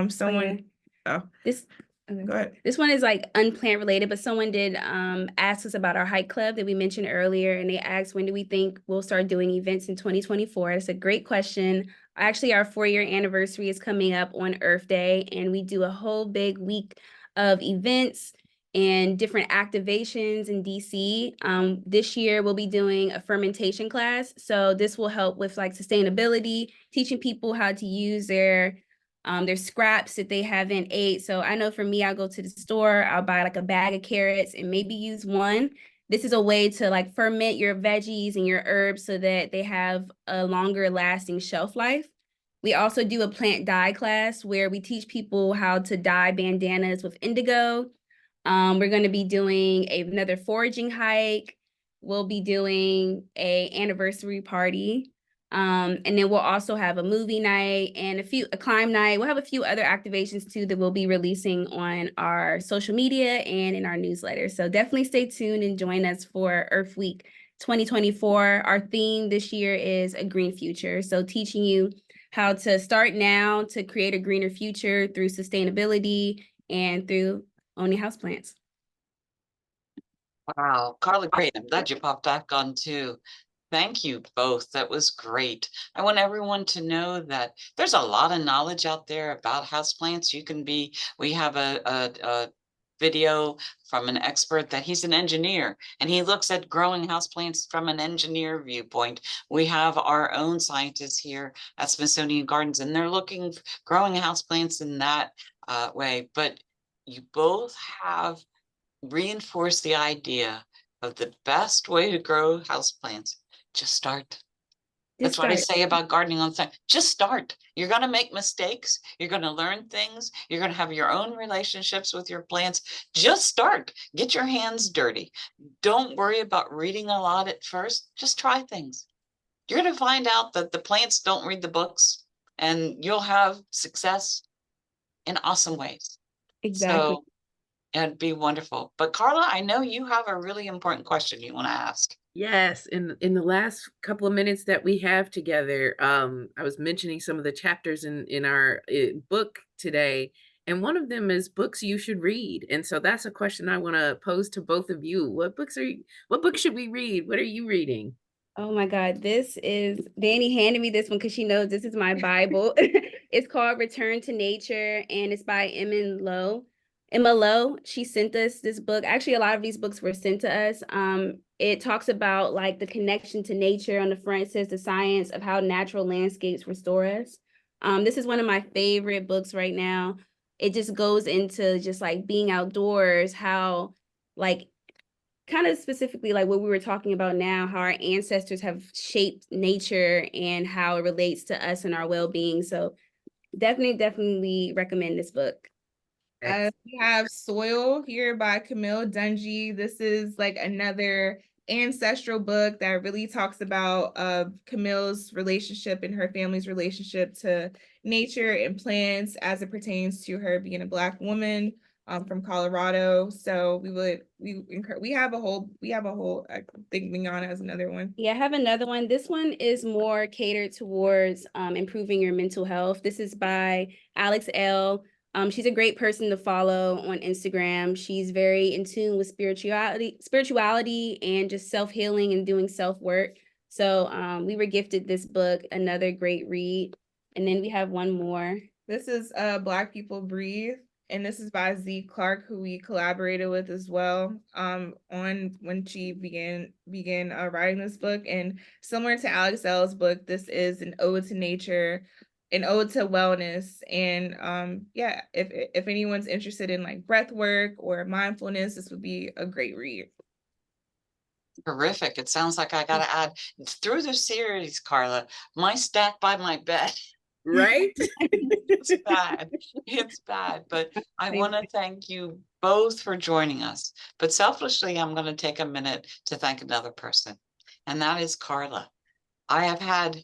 Speaker 4: Someone
Speaker 3: Okay.
Speaker 4: Go ahead.
Speaker 3: This one is like unplant related, but someone did ask us about our hike club that we mentioned earlier, and they asked, when do we think we'll start doing events in 2024? It's a great question. Actually, our 4-year anniversary is coming up on Earth Day, and we do a whole big week of events and different activations in DC. This year, we'll be doing a fermentation class. So this will help with like sustainability, teaching people how to use their scraps that they haven't ate. So I know for me, I'll go to the store, I'll buy like a bag of carrots and maybe use one. This is a way to like ferment your veggies and your herbs so that they have a longer lasting shelf life. We also do a plant dye class where we teach people how to dye bandanas with indigo. We're going to be doing another foraging hike. We'll be doing an anniversary party. And then we'll also have a movie night and a climb night. We'll have a few other activations too that we'll be releasing on our social media and in our newsletter. So definitely stay tuned and join us for Earth Week 2024. Our theme this year is a green future. So teaching you how to start now to create a greener future through sustainability and through owning houseplants.
Speaker 1: Wow, Carla, great. I'm glad you popped back on too. Thank you both. That was great. I want everyone to know that there's a lot of knowledge out there about houseplants. We have a video from an expert that he's an engineer and he looks at growing houseplants from an engineer viewpoint. We have our own scientists here at Smithsonian Gardens and they're growing houseplants in that way. But you both have reinforced the idea of the best way to grow houseplants. Just start. That's what I say about gardening all the time. Just start. You're going to make mistakes. You're going to learn things. You're going to have your own relationships with your plants. Just start. Get your hands dirty. Don't worry about reading a lot at first. Just try things. You're going to find out that the plants don't read the books and you'll have success in awesome ways.
Speaker 3: Exactly.
Speaker 1: So it'd be wonderful. But Carla, I know you have a really important question you want to ask.
Speaker 2: Yes, in the last couple of minutes that we have together, I was mentioning some of the chapters in our book today, and one of them is books you should read. And so that's a question I want to pose to both of you. What books should we read? What are you reading?
Speaker 3: Oh my God, Danny handed me this one because she knows this is my Bible. It's called Return to Nature and it's by Emma Lowe. She sent us this book. Actually, a lot of these books were sent to us. It talks about like the connection to nature. On the front, it says the science of how natural landscapes restore us. This is one of my favorite books right now. It just goes into just like being outdoors, how like kind of specifically like what we were talking about now, how our ancestors have shaped nature and how it relates to us and our well-being. So definitely recommend this book.
Speaker 4: We have Soil here by Camille Dungy. This is like another ancestral book that really talks about Camille's relationship and her family's relationship to nature and plants as it pertains to her being a Black woman from Colorado. So we have a whole I think Mignon has another one.
Speaker 3: Yeah, I have another one. This one is more catered towards improving your mental health. This is by Alex L. She's a great person to follow on Instagram. She's very in tune with spirituality and just self-healing and doing self-work. So we were gifted this book, another great read. And then we have one more.
Speaker 4: This is Black People Breathe. And this is by Z Clark, who we collaborated with as well on when she began writing this book. And similar to Alex L's book, this is an ode to nature, an ode to wellness. And yeah, if anyone's interested in like breath work or mindfulness, this would be a great read.
Speaker 1: Terrific. It sounds like I got to add through the series, Carla, my stack by my bed.
Speaker 2: Right?
Speaker 1: It's bad. It's bad. But I want to thank you both for joining us. But selfishly, I'm going to take a minute to thank another person, and that is Carla. I have had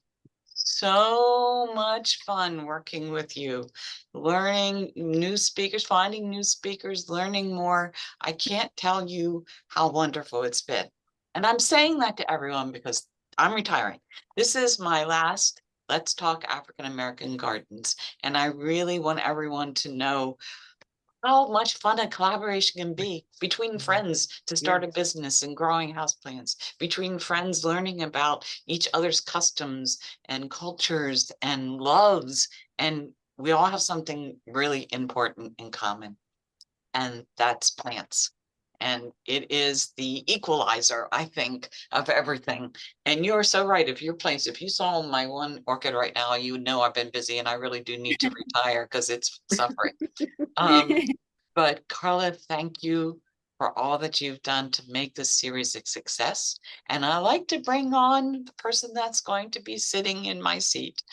Speaker 1: so much fun working with you, learning new speakers, finding new speakers, learning more. I can't tell you how wonderful it's been. And I'm saying that to everyone because I'm retiring. This is my last Let's Talk African American Gardens. And I really want everyone to know how much fun a collaboration can be between friends to start a business and growing houseplants, between friends learning about each other's customs and cultures and loves. And we all have something really important in common, and that's plants. And it is the equalizer, I think, of everything. And you're so right. If you saw my one orchid right now, you would know I've been busy and I really do need to retire because it's suffering. But Carla, thank you for all that you've done to make this series a success. And I like to bring on the person that's going to be sitting in my seat.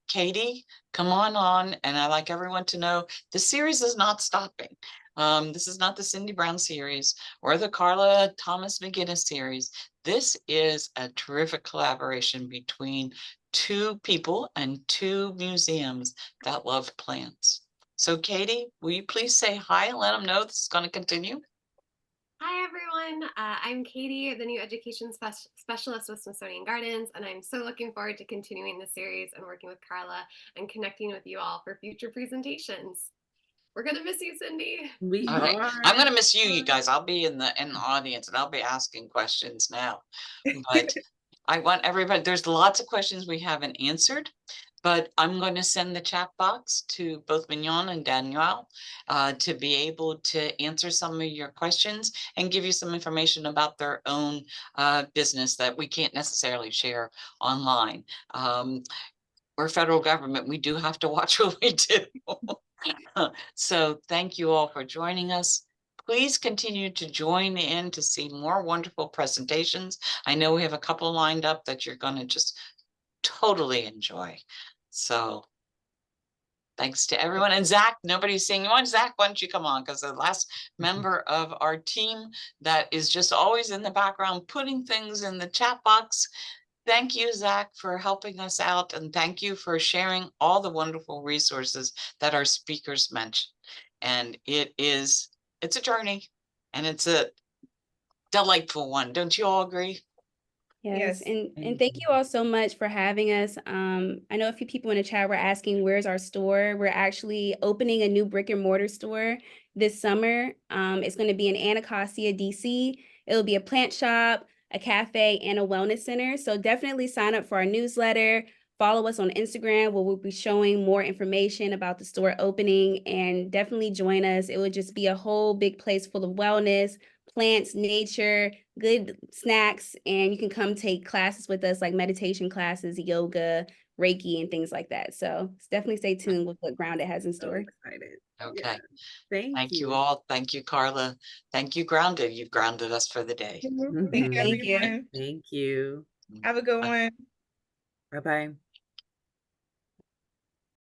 Speaker 1: Katie, come on. And I like everyone to know the series is not stopping. This is not the Cindy Brown series or the Carla Thomas McGinnis series. This is a terrific collaboration between two people and two museums that love plants. So Katie, will you please say hi and let them know this is going to continue?
Speaker 5: Hi, everyone. I'm Katie, the new education specialist with Smithsonian Gardens, and I'm so looking forward to continuing the series and working with Carla and connecting with you all for future presentations. We're going to miss you, Cindy.
Speaker 2: We
Speaker 1: All right.
Speaker 2: are.
Speaker 1: I'm going to miss you, you guys. I'll be in the audience and I'll be asking questions now. But I want everybody, there's lots of questions we haven't answered, but I'm going to send the chat box to both Mignon and Danuelle to be able to answer some of your questions and give you some information about their own business that we can't necessarily share online. We're federal government. We do have to watch what we do. So thank you all for joining us. Please continue to join in to see more wonderful presentations. I know we have a couple lined up that you're going to just totally enjoy. So thanks to everyone. And Zach, nobody's seeing you on. Zach, why don't you come on? Because the last member of our team that is just always in the background putting things in the chat box. Thank you, Zach, for helping us out. And thank you for sharing all the wonderful resources that our speakers mentioned. And it's a journey and it's a delightful one. Don't you all agree?
Speaker 3: Yes,
Speaker 4: Yes.
Speaker 3: and thank you all so much for having us. I know a few people in the chat were asking, where's our store? We're actually opening a new brick and mortar store this summer. It's going to be in Anacostia, DC. It'll be a plant shop, a cafe, and a wellness center. So definitely sign up for our newsletter. Follow us on Instagram where we'll be showing more information about the store opening, and definitely join us. It would just be a whole big place full of wellness, plants, nature, good snacks, and you can come take classes with us, like meditation classes, yoga, Reiki, and things like that. So definitely stay tuned with what Grounded has in
Speaker 2: So
Speaker 3: store.
Speaker 2: excited.
Speaker 1: Okay.
Speaker 2: Yeah. Thank
Speaker 1: you
Speaker 2: you.
Speaker 1: all. Thank you, Carla. Thank you, Grounded. You've grounded us for the day.
Speaker 4: Thank you,
Speaker 3: Thank you.
Speaker 4: everyone.
Speaker 2: Thank you.
Speaker 4: Have a good one.
Speaker 2: Bye-bye.